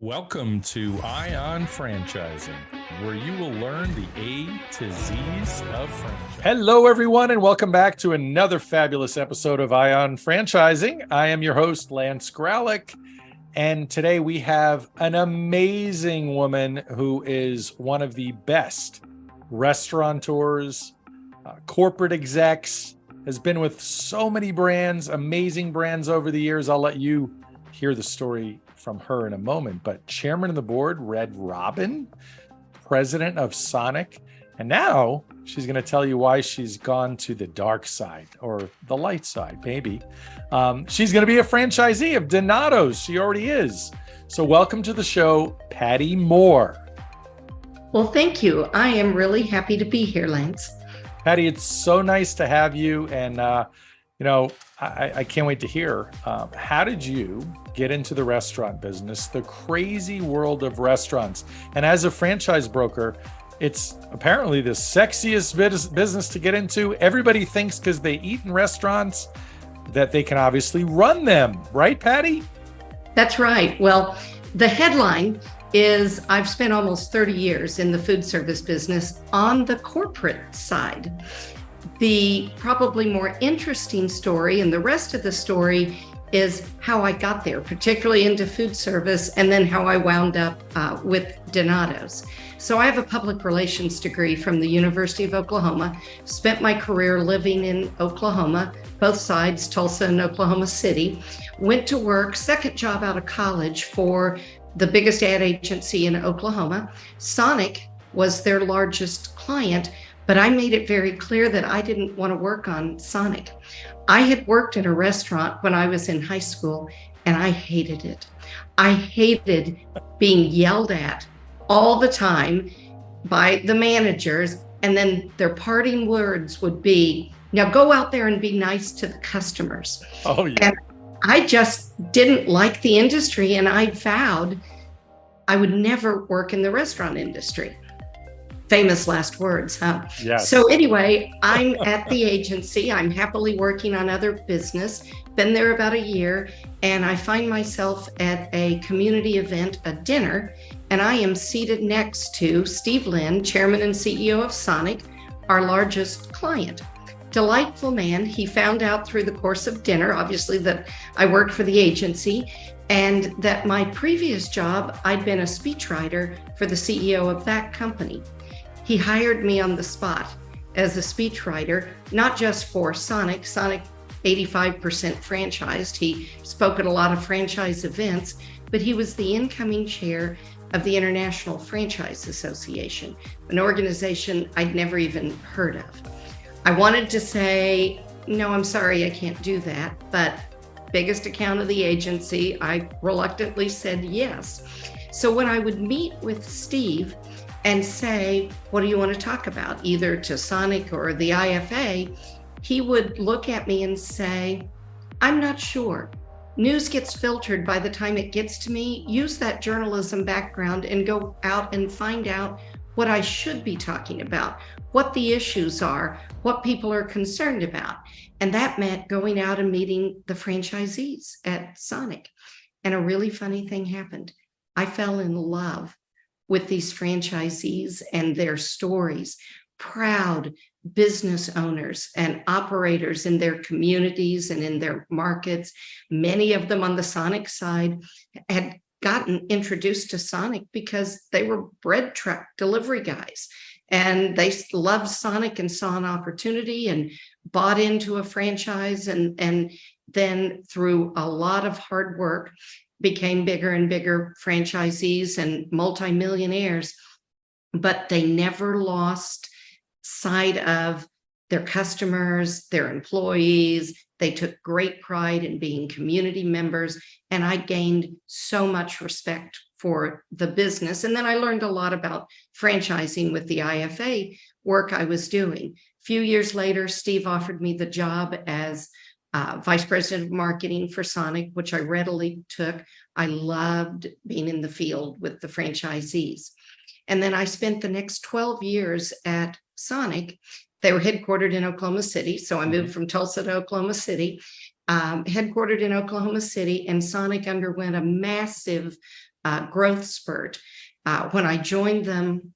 Welcome to Ion Franchising, where you will learn the A to Z's of franchising. Hello, everyone, and welcome back to another fabulous episode of Ion Franchising. I am your host, Lance Graulich, and today we have an amazing woman who is one of the best restaurateurs, corporate execs, has been with so many brands, amazing brands over the years. I'll let you hear the story from her in a moment, but chairman of the board, Red Robin, president of Sonic, and now she's going to tell you why she's gone to the dark side or the light side, maybe. She's going to be a franchisee of Donato's. She already is. So welcome to the show, Pattye Moore. Well, thank you. I am really happy to be here, Lance. Pattye, it's so nice to have you. And, I can't wait to hear, how did you get into the restaurant business, the crazy world of restaurants? And as a franchise broker, it's apparently the sexiest business to get into. Everybody thinks because they eat in restaurants that they can obviously run them. Right, Pattye? That's right. Well, the headline is I've spent almost 30 years in the food service business on the corporate side. The probably more interesting story, and the rest of the story, is how I got there, particularly into food service, and then how I wound up with Donato's. So I have a public relations degree from the University of Oklahoma, spent my career living in Oklahoma, both sides, Tulsa and Oklahoma City, went to work, second job out of college for the biggest ad agency in Oklahoma. Sonic was their largest client, but I made it very clear that I didn't want to work on Sonic. I had worked in a restaurant when I was in high school, and I hated it. I hated being yelled at all the time by the managers, and then their parting words would be, now go out there and be nice to the customers. Oh, yeah. And I just didn't like the industry, and I vowed I would never work in the restaurant industry. Famous last words, huh? Yes. So anyway, I'm at the agency. I'm happily working on other business. Been there about a year, and I find myself at a community event, a dinner, and I am seated next to Steve Lynn, chairman and CEO of Sonic, our largest client. Delightful man. He found out through the course of dinner, obviously, that I worked for the agency, and that my previous job, I'd been a speechwriter for the CEO of that company. He hired me on the spot as a speechwriter, not just for Sonic 85% franchised. He spoke at a lot of franchise events, but he was the incoming chair of the International Franchise Association, an organization I'd never even heard of. I wanted to say, no, I'm sorry, I can't do that. But biggest account of the agency, I reluctantly said yes. So when I would meet with Steve and say, what do you want to talk about, either to Sonic or the IFA, he would look at me and say, I'm not sure. News gets filtered by the time it gets to me. Use that journalism background and go out and find out what I should be talking about, what the issues are, what people are concerned about. And that meant going out and meeting the franchisees at Sonic. And a really funny thing happened. I fell in love with these franchisees and their stories, proud business owners and operators in their communities and in their markets. Many of them on the Sonic side had gotten introduced to Sonic because they were bread truck delivery guys, and they loved Sonic and saw an opportunity and bought into a franchise, and then through a lot of hard work became bigger and bigger franchisees and multimillionaires, but they never lost sight of their customers, their employees. They took great pride in being community members, and I gained so much respect for the business. And then I learned a lot about franchising with the IFA work I was doing. A few years later, Steve offered me the job as vice president of marketing for Sonic, which I readily took. I loved being in the field with the franchisees. And then I spent the next 12 years at Sonic. They were headquartered in Oklahoma City. So I moved from Tulsa to Oklahoma City, headquartered in Oklahoma City, and Sonic underwent a massive growth spurt. When I joined them,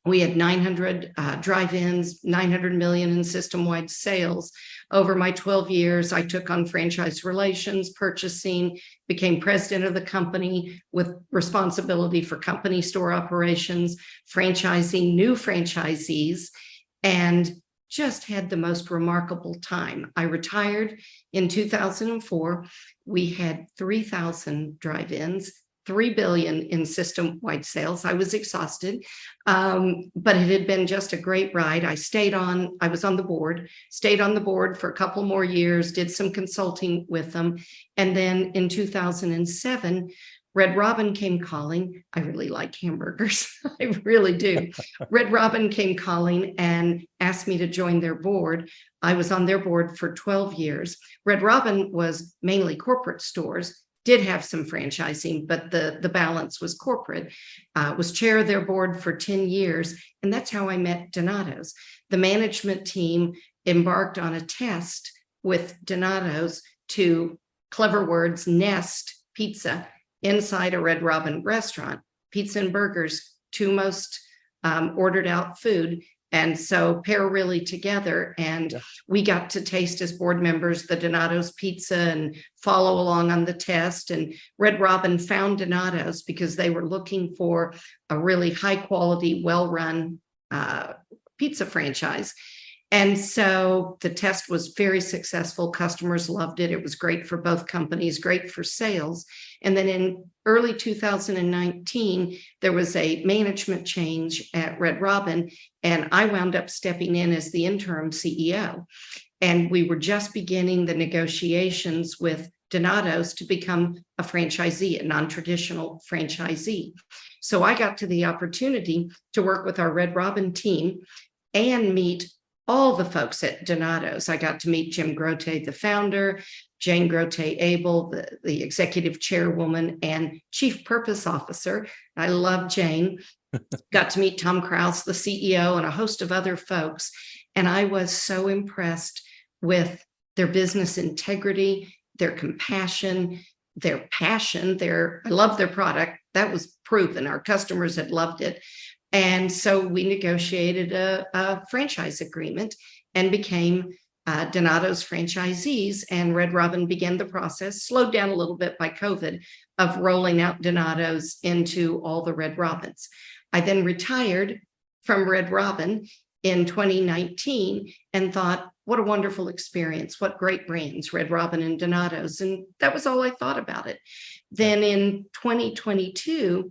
we had 900 drive-ins, 900 million in system-wide sales. Over my 12 years, I took on franchise relations, purchasing, became president of the company with responsibility for company store operations, franchising new franchisees, and just had the most remarkable time. I retired in 2004. We had 3,000 drive-ins, 3 billion in system-wide sales. I was exhausted, but it had been just a great ride. I was on the board, stayed on the board for a couple more years, did some consulting with them. And then in 2007, Red Robin came calling. I really like hamburgers. I really do. Red Robin came calling and asked me to join their board. I was on their board for 12 years. Red Robin was mainly corporate stores, did have some franchising, but the balance was corporate. Was chair of their board for 10 years. And that's how I met Donato's. The management team embarked on a test with Donato's to, clever words, nest pizza inside a Red Robin restaurant. Pizza and burgers, two most ordered out food. And so pair really together. And we got to taste as board members the Donato's pizza and follow along on the test. And Red Robin found Donato's because they were looking for a really high quality, well-run pizza franchise. And so the test was very successful. Customers loved it. It was great for both companies, great for sales. And then in early 2019, there was a management change at Red Robin, and I wound up stepping in as the interim CEO. And we were just beginning the negotiations with Donato's to become a franchisee, a non-traditional franchisee. So I got to the opportunity to work with our Red Robin team and meet all the folks at Donato's. I got to meet Jim Grote, the founder, Jane Grote Abel, the executive chairwoman and chief purpose officer. I love Jane. Got to meet Tom Krause, the CEO, and a host of other folks. And I was so impressed with their business integrity, their compassion, their passion, I love their product. That was proven. Our customers had loved it. And so we negotiated a franchise agreement and became Donato's franchisees. And Red Robin began the process, slowed down a little bit by COVID, of rolling out Donato's into all the Red Robins. I then retired from Red Robin in 2019 and thought, what a wonderful experience. What great brands, Red Robin and Donato's. And that was all I thought about it. Then in 2022,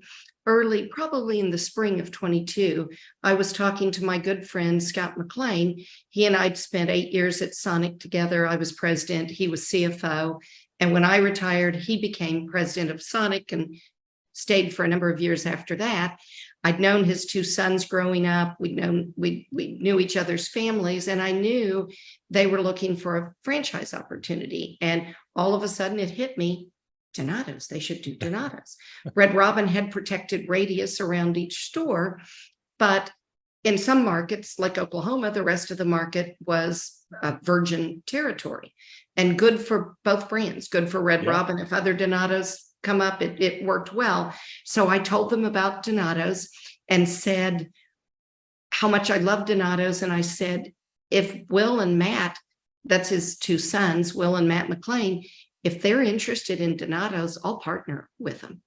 probably in the spring of 22, I was talking to my good friend, Scott McLean. He and I'd spent 8 years at Sonic together. I was president, he was CFO. And when I retired, he became president of Sonic and stayed for a number of years after that. I'd known his two sons growing up. We knew each other's families, and I knew they were looking for a franchise opportunity. And all of a sudden it hit me, Donato's, they should do Donato's. Red Robin had protected radius around each store, but in some markets like Oklahoma, the rest of the market was virgin territory, and good for both brands, good for Red Robin. If other Donato's come up, it worked well. So I told them about Donato's and said how much I love Donato's. And I said, if Will and Matt, that's his two sons, Will and Matt McLean, if they're interested in Donato's, I'll partner with them.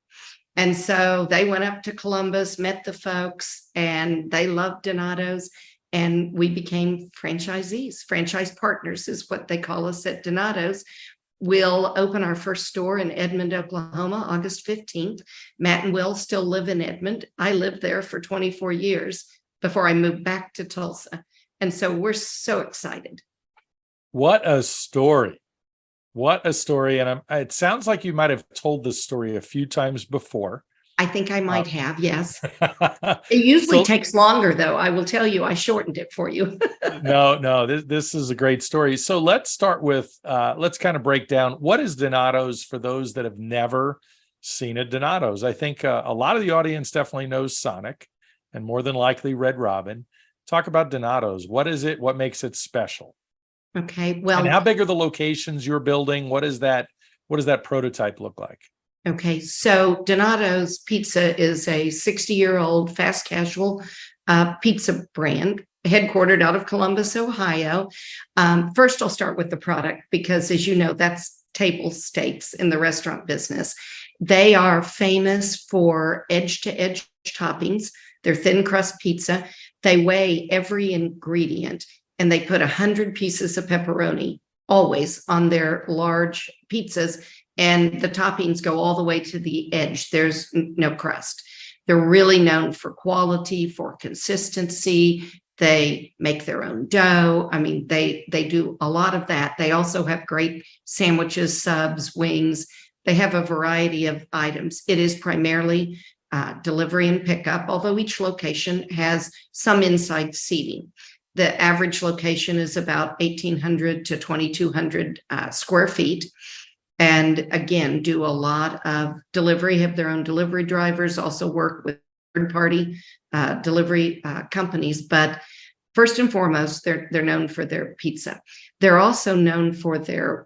And so they went up to Columbus, met the folks, and they loved Donato's. And we became franchisees. Franchise partners is what they call us at Donato's. We'll open our first store in Edmond, Oklahoma, August 15th. Matt and Will still live in Edmond. I lived there for 24 years before I moved back to Tulsa. And so we're so excited. What a story. What a story. And it sounds like you might have told this story a few times before. I think I might have, yes. It usually takes longer, though. I will tell you, I shortened it for you. No, this is a great story. So let's start with, let's kind of break down, what is Donato's for those that have never seen a Donato's? I think a lot of the audience definitely knows Sonic and more than likely Red Robin. Talk about Donato's. What is it? What makes it special? Okay, well. And how big are the locations you're building? What does that prototype look like? Okay, so Donato's Pizza is a 60-year-old fast casual pizza brand headquartered out of Columbus, Ohio. First, I'll start with the product because, as you know, that's table stakes in the restaurant business. They are famous for edge-to-edge toppings. They're thin crust pizza. They weigh every ingredient, and they put 100 pieces of pepperoni always on their large pizzas, and the toppings go all the way to the edge. There's no crust. They're really known for quality, for consistency. They make their own dough. I mean, they do a lot of that. They also have great sandwiches, subs, wings. They have a variety of items. It is primarily delivery and pickup, although each location has some inside seating. The average location is about 1,800 to 2,200 square feet. And again, do a lot of delivery, have their own delivery drivers, also work with third-party delivery companies. But first and foremost, they're known for their pizza. They're also known for their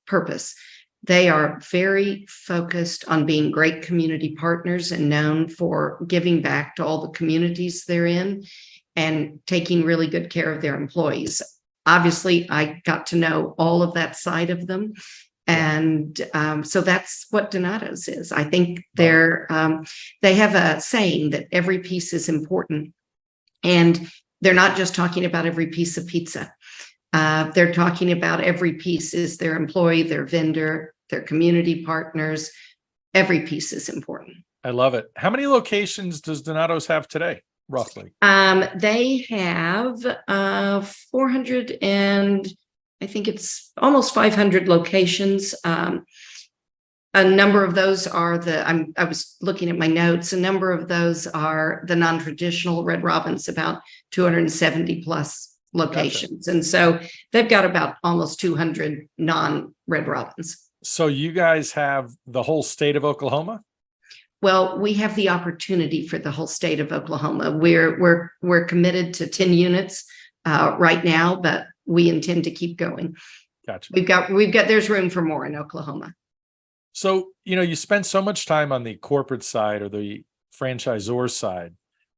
purpose. They are very focused on being great community partners and known for giving back to all the communities they're in and taking really good care of their employees. Obviously, I got to know all of that side of them. And so that's what Donato's is. I think they have a saying that every piece is important. And they're not just talking about every piece of pizza. They're talking about every piece is their employee, their vendor, their community partners. Every piece is important. I love it. How many locations does Donato's have today, roughly? They have 400 and I think it's almost 500 locations. A number of those are I was looking at my notes. A number of those are the non-traditional Red Robin's, about 270 plus locations. Gotcha. And so they've got about almost 200 non-Red Robin's. So you guys have the whole state of Oklahoma? Well, we have the opportunity for the whole state of Oklahoma. We're committed to 10 units right now, but we intend to keep going. Gotcha. There's room for more in Oklahoma. So, you spend so much time on the corporate side or the franchisor side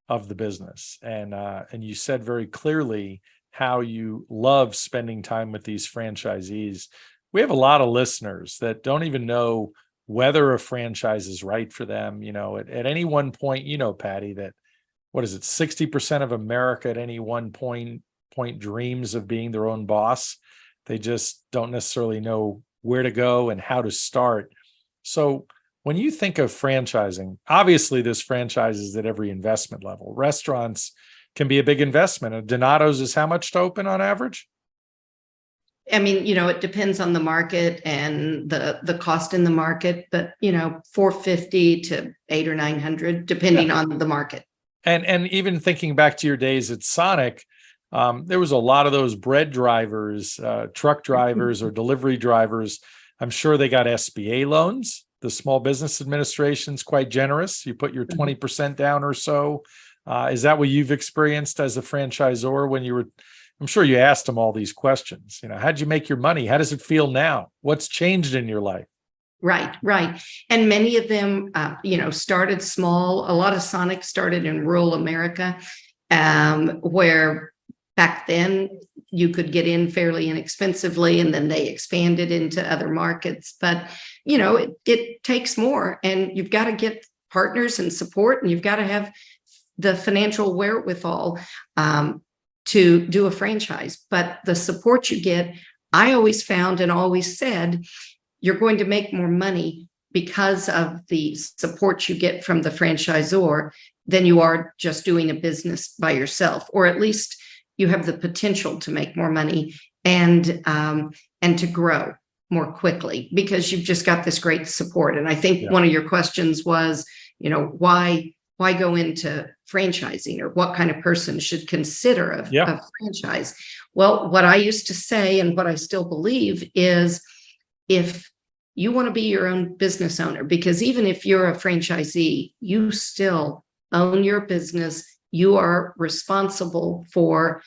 of the business. And you said very clearly how you love spending time with these franchisees. We have a lot of listeners that don't even know whether a franchise is right for them. At any one point, Patty, that, what is it? 60% of America at any one point dreams of being their own boss. They just don't necessarily know where to go and how to start. So when you think of franchising, obviously there's franchises at every investment level. Restaurants can be a big investment. Donato's is how much to open on average? I mean, it depends on the market and the cost in the market, but $450 to $800 or $900, depending on the market. And even thinking back to your days at Sonic, there was a lot of those bread drivers, truck drivers or delivery drivers. I'm sure they got SBA loans. The Small Business Administration's quite generous. You put your 20% down or so. Is that what you've experienced as a franchisor when you were? I'm sure you asked them all these questions. How'd you make your money? How does it feel now? What's changed in your life? Right. And many of them, started small. A lot of Sonic started in rural America, where back then you could get in fairly inexpensively, and then they expanded into other markets. But, it takes more, and you've got to get partners and support, and you've got to have the financial wherewithal to do a franchise. But the support you get, I always found and always said, you're going to make more money because of the support you get from the franchisor than you are just doing a business by yourself, or at least you have the potential to make more money and to grow more quickly because you've just got this great support. And I think one of your questions was, why go into franchising, or what kind of person should consider a franchise? Well, what I used to say and what I still believe is, if you want to be your own business owner, because even if you're a franchisee, you still own your business. You are responsible for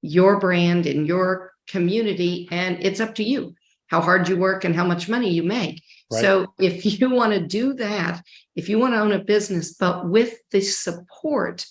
your brand and your community, and it's up to you how hard you work and how much money you make. Right. So if you want to do that, if you want to own a business, but with the support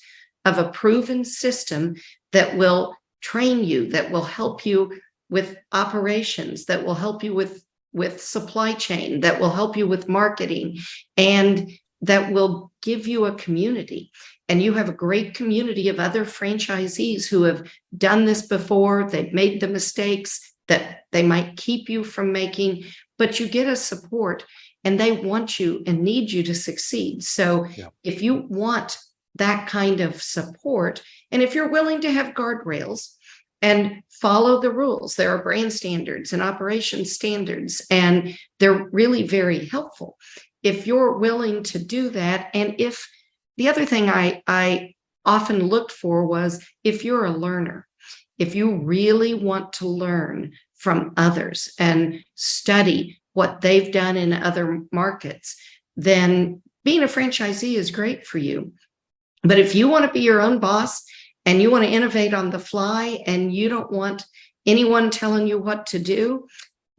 of a proven system that will train you, that will help you with operations, that will help you with supply chain, that will help you with marketing, and that will give you a community. And you have a great community of other franchisees who have done this before. They've made the mistakes that they might keep you from making, but you get a support and they want you and need you to succeed. So if you want that kind of support, and if you're willing to have guardrails and follow the rules, there are brand standards and operation standards, and they're really very helpful. If you're willing to do that, and if the other thing I often looked for was if you're a learner, if you really want to learn from others and study what they've done in other markets, then being a franchisee is great for you. But if you want to be your own boss and you want to innovate on the fly and you don't want anyone telling you what to do,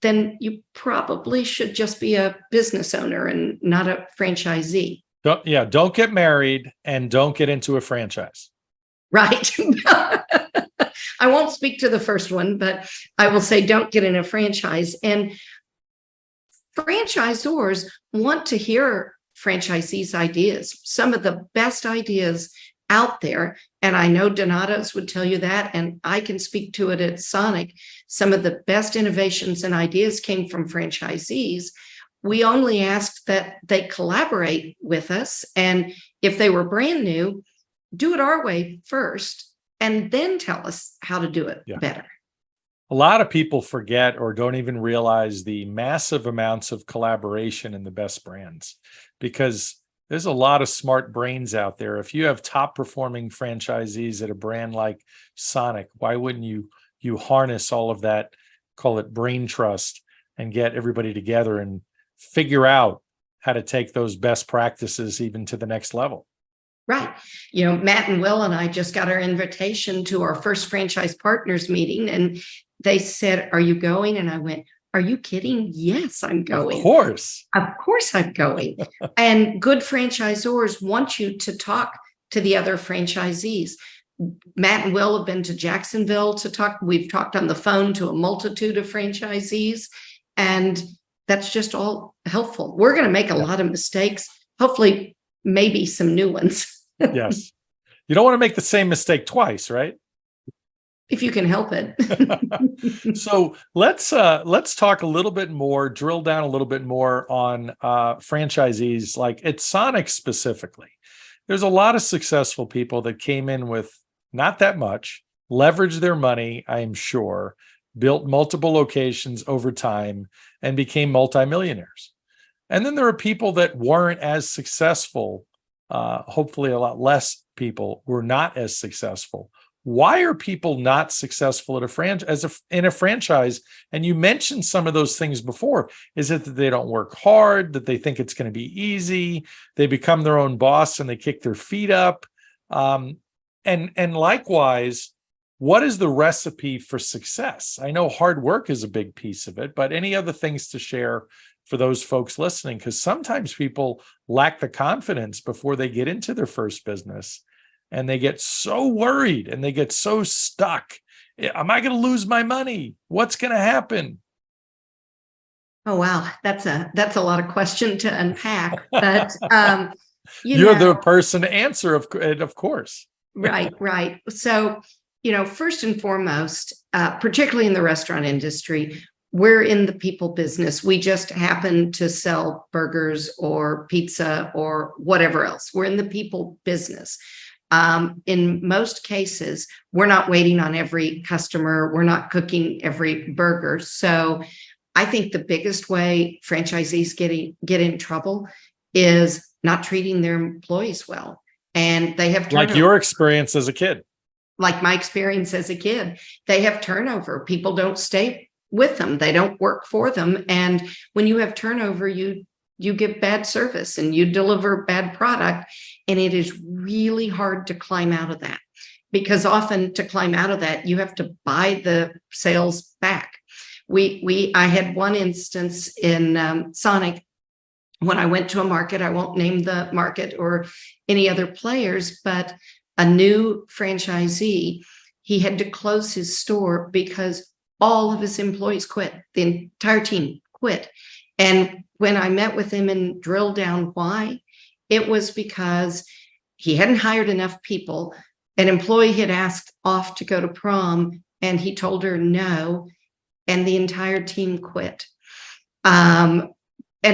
then you probably should just be a business owner and not a franchisee. Don't get married and don't get into a franchise. Right. I won't speak to the first one, but I will say don't get in a franchise. And franchisors want to hear franchisees' ideas, some of the best ideas out there. And I know Donato's would tell you that, and I can speak to it at Sonic. Some of the best innovations and ideas came from franchisees. We only asked that they collaborate with us. And if they were brand new, do it our way first, and then tell us how to do it better. A lot of people forget or don't even realize the massive amounts of collaboration in the best brands, because there's a lot of smart brains out there. If you have top performing franchisees at a brand like Sonic, why wouldn't you harness all of that, call it brain trust, and get everybody together and figure out how to take those best practices even to the next level? Right. You know, Matt and Will and I just got our invitation to our first franchise partners meeting, and they said, "Are you going?" And I went, "Are you kidding? Yes, I'm going. Of course. Of course I'm going." And good franchisors want you to talk to the other franchisees. Matt and Will have been to Jacksonville to talk. We've talked on the phone to a multitude of franchisees, and that's just all helpful. We're going to make a lot of mistakes, hopefully, maybe some new ones. Yes. You don't want to make the same mistake twice, right? If you can help it. So let's talk a little bit more, drill down a little bit more on franchisees, like at Sonic specifically. There's a lot of successful people that came in with not that much, leveraged their money, I am sure, built multiple locations over time, and became multimillionaires. And then there are people that weren't as successful. Hopefully a lot less people were not as successful. Why are people not successful at in a franchise? And you mentioned some of those things before. Is it that they don't work hard, that they think it's going to be easy, they become their own boss and they kick their feet up? And likewise, what is the recipe for success? I know hard work is a big piece of it, but any other things to share for those folks listening? Because sometimes people lack the confidence before they get into their first business, and they get so worried and they get so stuck. Am I going to lose my money? What's going to happen? Oh, wow. That's a lot of question to unpack, but you're the person to answer, of course. Right. So, first and foremost, particularly in the restaurant industry, we're in the people business. We just happen to sell burgers or pizza or whatever else. We're in the people business. In most cases, we're not waiting on every customer. We're not cooking every burger. So I think the biggest way franchisees get in trouble is not treating their employees well. And they have turnover. Like your experience as a kid. Like my experience as a kid. They have turnover. People don't stay with them. They don't work for them. And when you have turnover, you give bad service and you deliver bad product. And it is really hard to climb out of that, because often to climb out of that, you have to buy the sales back. I had one instance in Sonic when I went to a market. I won't name the market or any other players, but a new franchisee, he had to close his store because all of his employees quit. The entire team quit. And when I met with him and drilled down why, it was because he hadn't hired enough people. An employee had asked off to go to prom, and he told her no, and the entire team quit. And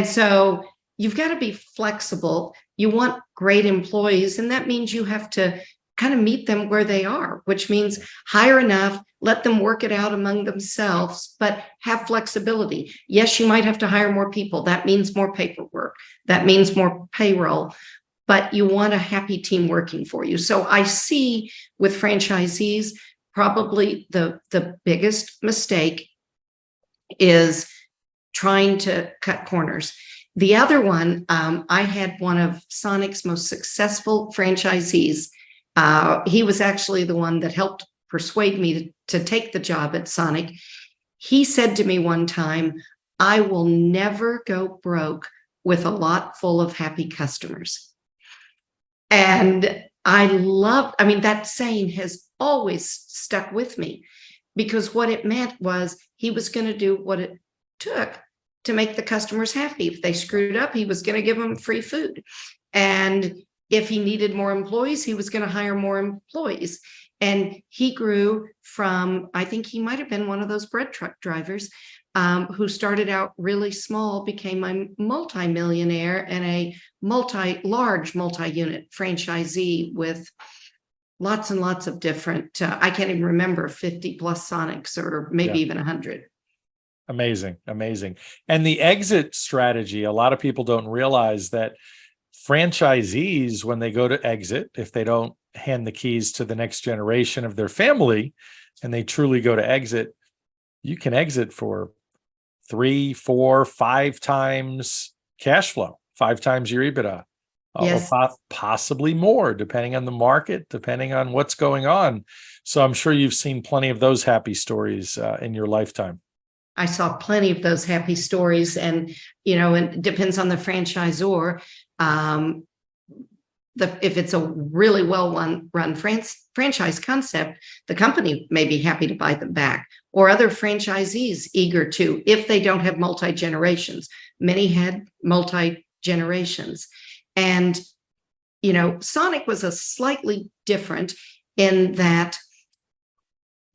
so you've got to be flexible. You want great employees, and that means you have to kind of meet them where they are, which means hire enough, let them work it out among themselves, but have flexibility. Yes, you might have to hire more people. That means more paperwork. That means more payroll, but you want a happy team working for you. So I see with franchisees, probably the biggest mistake is trying to cut corners. The other one, I had one of Sonic's most successful franchisees. He was actually the one that helped persuade me to take the job at Sonic. He said to me one time, I will never go broke with a lot full of happy customers. And that saying has always stuck with me, because what it meant was he was going to do what it took to make the customers happy. If they screwed up, he was going to give them free food. And if he needed more employees, he was going to hire more employees. And he grew from, I think he might have been one of those bread truck drivers who started out really small, became a multi-millionaire and a large multi-unit franchisee with lots and lots of different, I can't even remember, 50 plus Sonics or maybe even 100. Amazing. And the exit strategy, a lot of people don't realize that franchisees, when they go to exit, if they don't hand the keys to the next generation of their family and they truly go to exit, you can exit for 3, 4, 5 times cash flow, 5 times your EBITDA, Yes. or possibly more, depending on the market, depending on what's going on. So I'm sure you've seen plenty of those happy stories in your lifetime. I saw plenty of those happy stories, and it depends on the franchisor. If it's a really well-run franchise concept, the company may be happy to buy them back, or other franchisees eager to, if they don't have multi-generations. Many had multi-generations. And, Sonic was a slightly different in that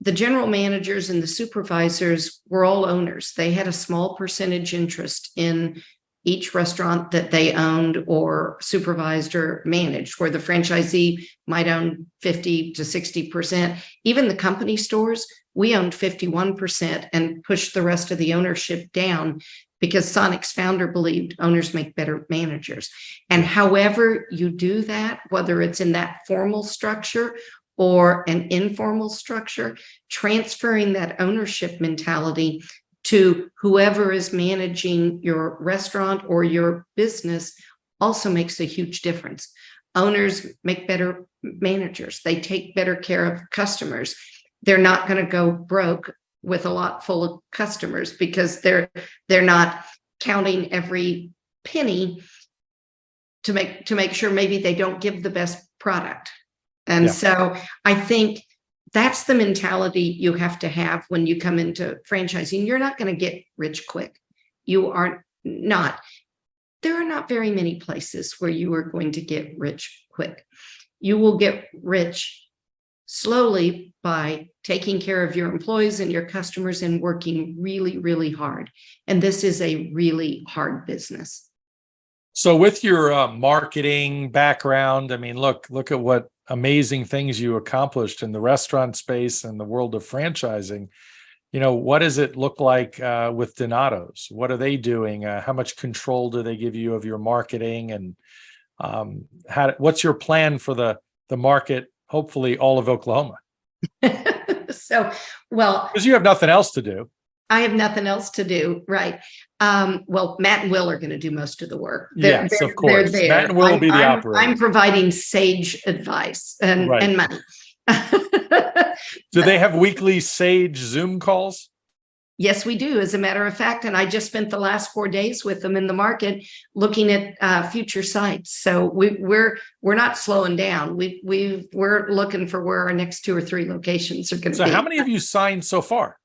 the general managers and the supervisors were all owners. They had a small percentage interest in each restaurant that they owned or supervised or managed, where the franchisee might own 50 to 60%. Even the company stores, we owned 51% and pushed the rest of the ownership down because Sonic's founder believed owners make better managers. And however you do that, whether it's in that formal structure or an informal structure, transferring that ownership mentality to whoever is managing your restaurant or your business also makes a huge difference. Owners make better managers. They take better care of customers. They're not going to go broke with a lot full of customers because they're not counting every penny to make sure maybe they don't give the best product. And so I think that's the mentality you have to have when you come into franchising. You're not going to get rich quick. You are not. There are not very many places where you are going to get rich quick. You will get rich slowly by taking care of your employees and your customers and working really, really hard. And this is a really hard business. So with your marketing background, I mean, look at what amazing things you accomplished in the restaurant space and the world of franchising. What does it look like with Donato's? What are they doing? How much control do they give you of your marketing? And what's your plan for the market, hopefully all of Oklahoma? Because you have nothing else to do. I have nothing else to do, right? Well, Matt and Will are going to do most of the work. Yes, of course. Matt and Will will be the operator. I'm providing sage advice and money. Do they have weekly sage Zoom calls? Yes, we do. As a matter of fact, and I just spent the last 4 days with them in the market looking at future sites. So we're not slowing down. We're looking for where our next 2 or 3 locations are going to So be. how many have you signed so far?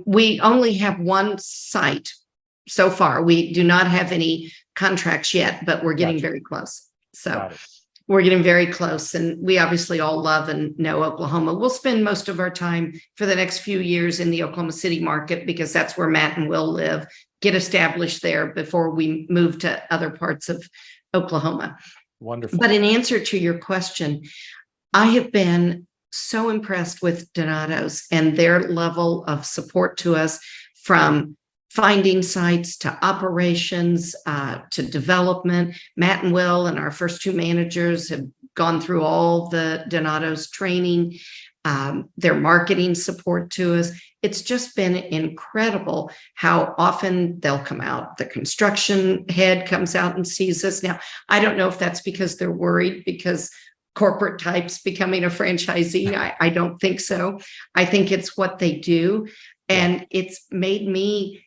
We only have 1 site so far. We do not have any contracts yet, but we're getting very close. So we're getting very close, and we obviously all love and know Oklahoma. We'll spend most of our time for the next few years in the Oklahoma City market because that's where Matt and Will live, get established there before we move to other parts of Oklahoma. Wonderful. But in answer to your question, I have been so impressed with Donato's and their level of support to us, from finding sites to operations to development. Matt and Will and our first 2 managers have gone through all the Donato's training, their marketing support to us. It's just been incredible how often they'll come out. The construction head comes out and sees us. Now, I don't know if that's because they're worried because corporate types becoming a franchisee. I don't think so. I think it's what they do. And it's made me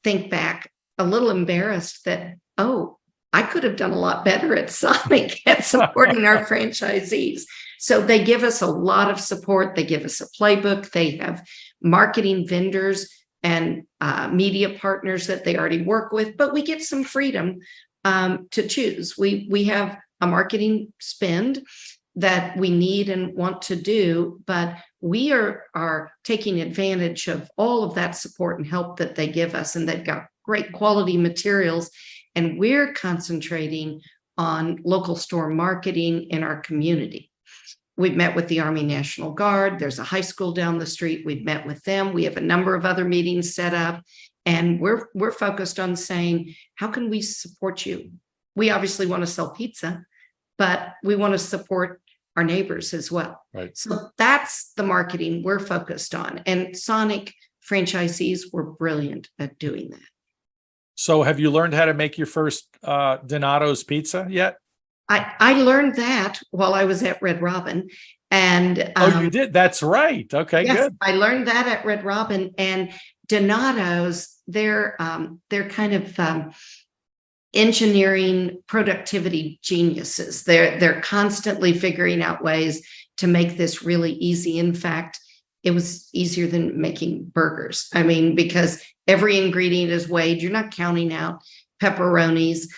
think back a little embarrassed that, I could have done a lot better at Sonic at supporting our franchisees. So they give us a lot of support. They give us a playbook. They have marketing vendors and media partners that they already work with, but we get some freedom to choose. We have a marketing spend that we need and want to do, but we are taking advantage of all of that support and help that they give us, and they've got great quality materials, and we're concentrating on local store marketing in our community. We've met with the Army National Guard. There's a high school down the street. We've met with them. We have a number of other meetings set up, and we're focused on saying, how can we support you? We obviously want to sell pizza, but we want to support our neighbors as well. Right. So that's the marketing we're focused on. And Sonic franchisees were brilliant at doing that. So have you learned how to make your first Donato's pizza yet? I learned that while I was at Red Robin. And you did? That's right. Okay, yes, good. I learned that at Red Robin. And Donato's, they're kind of engineering productivity geniuses. They're constantly figuring out ways to make this really easy. In fact, it was easier than making burgers. I mean, because every ingredient is weighed. You're not counting out pepperonis.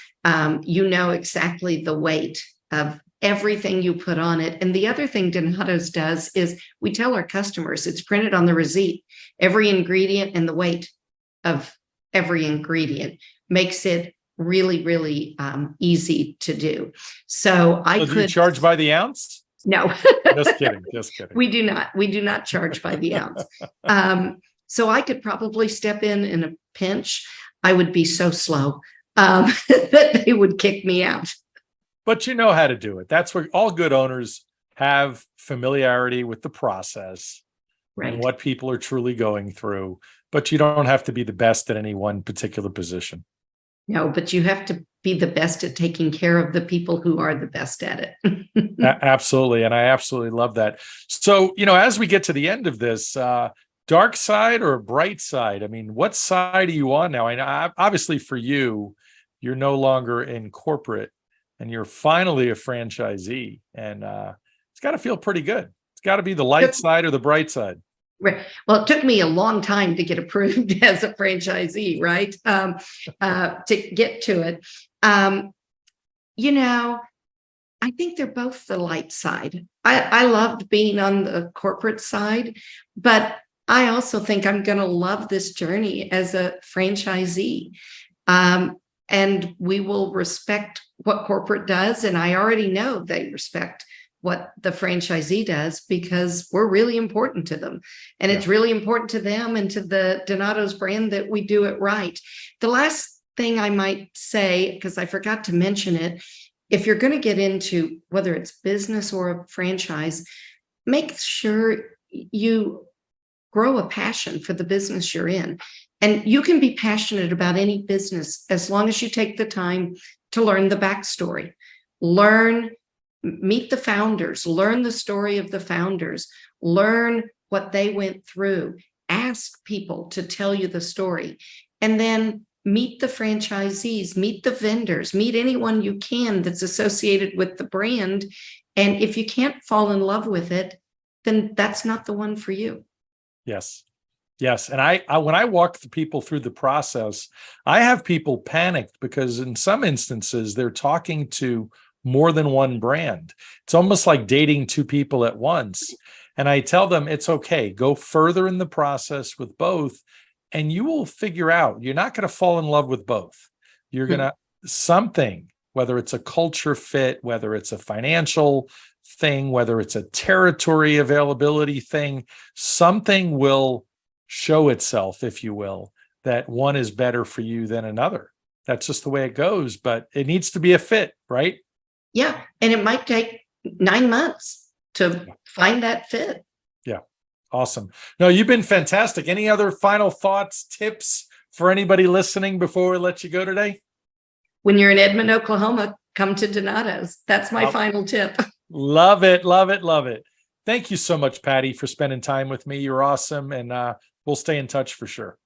You know exactly the weight of everything you put on it. And the other thing Donato's does is we tell our customers, it's printed on the receipt, every ingredient and the weight of every ingredient makes it really, really easy to do. So do you charge by the ounce? No. Just kidding. We do not charge by the ounce. So I could probably step in a pinch. I would be so slow that they would kick me out. But you know how to do it. That's where all good owners have familiarity with the process, right, and what people are truly going through. But you don't have to be the best at any one particular position. No, but you have to be the best at taking care of the people who are the best at it. Absolutely. And I absolutely love that. So, as we get to the end of this, dark side or bright side? I mean, what side are you on now? Obviously for you, you're no longer in corporate and you're finally a franchisee, and it's got to feel pretty good. It's got to be the light side or the bright side. Right. Well, it took me a long time to get approved as a franchisee, right? To get to it. I think they're both the light side. I loved being on the corporate side, but I also think I'm going to love this journey as a franchisee. And we will respect what corporate does. And I already know they respect what the franchisee does because we're really important to them. And it's really important to them and to the Donato's brand that we do it right. The last thing I might say, because I forgot to mention it, if you're going to get into whether it's business or a franchise, make sure you grow a passion for the business you're in. And you can be passionate about any business as long as you take the time to learn the backstory, meet the founders, learn the story of the founders, learn what they went through. ask people to tell you the story, and then meet the franchisees, meet the vendors, meet anyone you can that's associated with the brand. And if you can't fall in love with it, then that's not the one for you. Yes. Yes. And I when I walk the people through the process, I have people panicked because in some instances they're talking to more than one brand. It's almost like dating two people at once. And I tell them it's okay. Go further in the process with both, and you will figure out you're not going to fall in love with both. You're going to something, whether it's a culture fit, whether it's a financial thing, whether it's a territory availability thing, something will show itself, if you will, that one is better for you than another. That's just the way it goes, but it needs to be a fit, right? Yeah. And it might take 9 months to find that fit. Yeah. Awesome. No, you've been fantastic. Any other final thoughts, tips for anybody listening before we let you go today? When you're in Edmond, Oklahoma, come to Donato's. That's my final tip. Love it. Love it. Love it. Thank you so much, Pattye, for spending time with me. You're awesome. And we'll stay in touch for sure.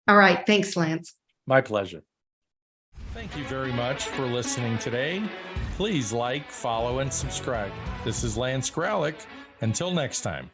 All right. Thanks, Lance. My pleasure. Thank you very much for listening today. Please like, follow, and subscribe. This is Lance Graulich. Until next time.